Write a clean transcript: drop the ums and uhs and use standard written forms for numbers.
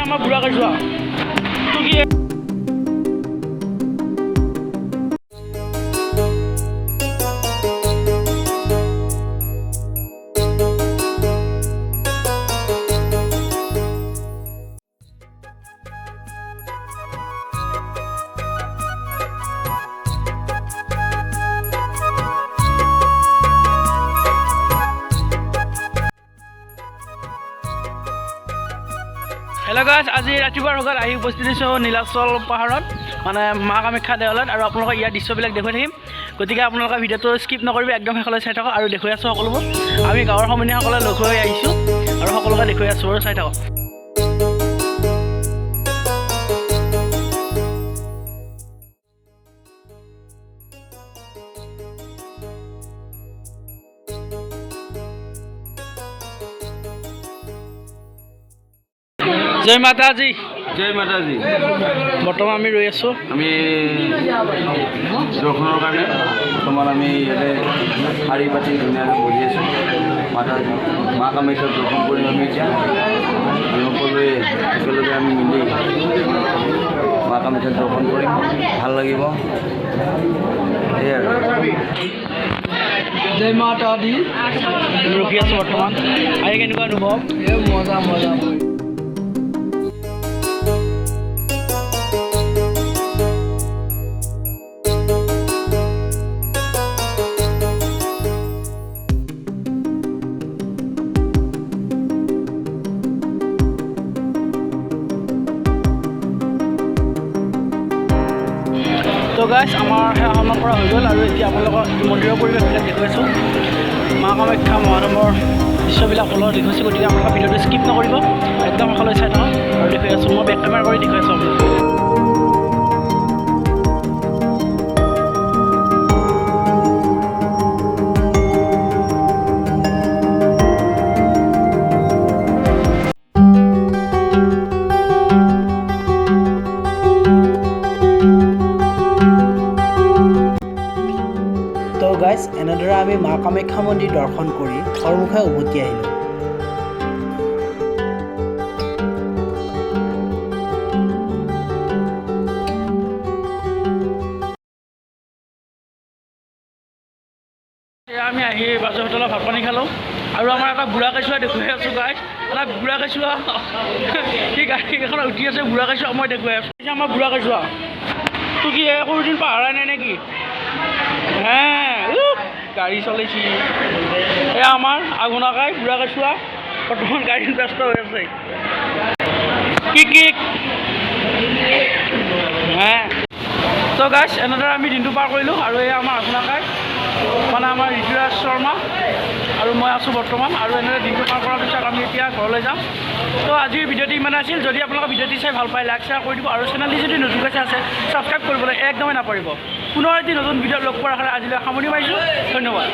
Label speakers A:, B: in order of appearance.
A: আমাৰ বুঢ়া কাজুৱা তো কি হেল্ল' গাইজ, আজি ৰাতিপুৱাৰ ভাগত আহি উপস্থিত হৈছোঁ নীলাচল পাহাৰত মানে মা কামাখ্যা দেৱালয়ত আৰু আপোনালোকক ইয়াৰ দৃশ্যবিলাক দেখুৱাই থাকিম। গতিকে আপোনালোকে ভিডিঅ'টো স্কিপ নকৰিব, একদম শেষলৈ চাই থাকক আৰু দেখুৱাই আছোঁ সকলোবোৰ। আমি গাঁৱৰ সমনীয়াসকলে লগ হৈ আহিছোঁ আৰু সকলোকে দেখুৱাই আছোঁ আৰু চাই থাকক। জয় মাতাজী।
B: জয় মাতাজী।
A: বৰ্তমান আমি ৰৈ আছোঁ,
B: আমি দৰ্শনৰ কাৰণে বৰ্তমান আমি ইয়াতে শাৰী পাতি ধুনীয়াকৈ বহি আছোঁ। মা কামাখ্যাক দৰ্শন কৰিম আমি এতিয়া। আমি সকলোৱে একেলগে আমি মিলি মা কামাখ্যাক দৰ্শন কৰিম, ভাল লাগিব সেয়াই আৰু।
A: জয় মাতা দি ৰখি আছোঁ বৰ্তমান। আহি কেনেকুৱা অনুভৱ? মজা মজা। তো গাইজ, আমাৰ সেৱা সন্মান কৰা হৈ গ'ল আৰু এতিয়া আপোনালোকৰ মন্দিৰৰ পৰিৱেশবিলাক দেখুৱাইছোঁ। মা কামাখ্যা মহাধামৰ দৃশ্যবিলাক হলত দেখুৱাইছোঁ। গতিকে আপোনালোকৰ ভিডিঅ'টো স্কিপ নকৰিব, একদম শেষলৈ চাই থাকক আৰু দেখুৱাই আছোঁ। মই বেক কেমেৰা কৰি দেখুৱাই আছোঁ তো গাইজ, এনেদৰে আমি মা কামাখ্যা মন্দিৰ দৰ্শন কৰি ঘৰমুখে উভতি আহিলোঁ। আমি আহি বাজৰ হোটেলত ভাত পানী খালোঁ আৰু আমাৰ এটা বুঢ়া কেঁচুৱা দেখুৱাই আছোঁ গাইজ। এটা বুঢ়া কেঁচুৱা সি গাড়ী এখনত উঠি আছে, বুঢ়া কেঁচুৱা মই দেখুৱাই আছোঁ। আমাৰ বুঢ়া কেঁচুৱা তো কি সৰুদিন পাহৰাই নাই নেকি? হে গাড়ী চলাইছি। এয়া আমাৰ আগুনাকাই বুঢ়া কেঁচুৱা বৰ্তমান গাড়ীত ব্যস্ত হৈ আছে। কি হে তো গাইজ, এনেদৰে আমি দিনটো পাৰ কৰিলোঁ আৰু এয়া আমাৰ আগুনাকাই মানে আমাৰ ঋতুৰাজ শৰ্মা আৰু মই আছোঁ বৰ্তমান। আৰু এনেদৰে দিনটো পাৰ কৰাৰ পিছত আমি এতিয়া ঘৰলৈ যাম। তো আজিৰ ভিডিঅ'টি ইমানে আছিল। যদি আপোনালোকে ভিডিঅ'টি চাই ভাল পায়, লাইক শ্বেয়াৰ কৰি দিব আৰু চেনেলটি যদি নতুনকৈ আছে ছাবস্ক্ৰাইব কৰিবলৈ একদমেই নাপাহৰিব। পুনৰ এটি নতুন ভিডিঅ'ত লগ পোৱাৰ কাৰণে আজিলৈ সামৰণি মাৰিছোঁ। ধন্যবাদ।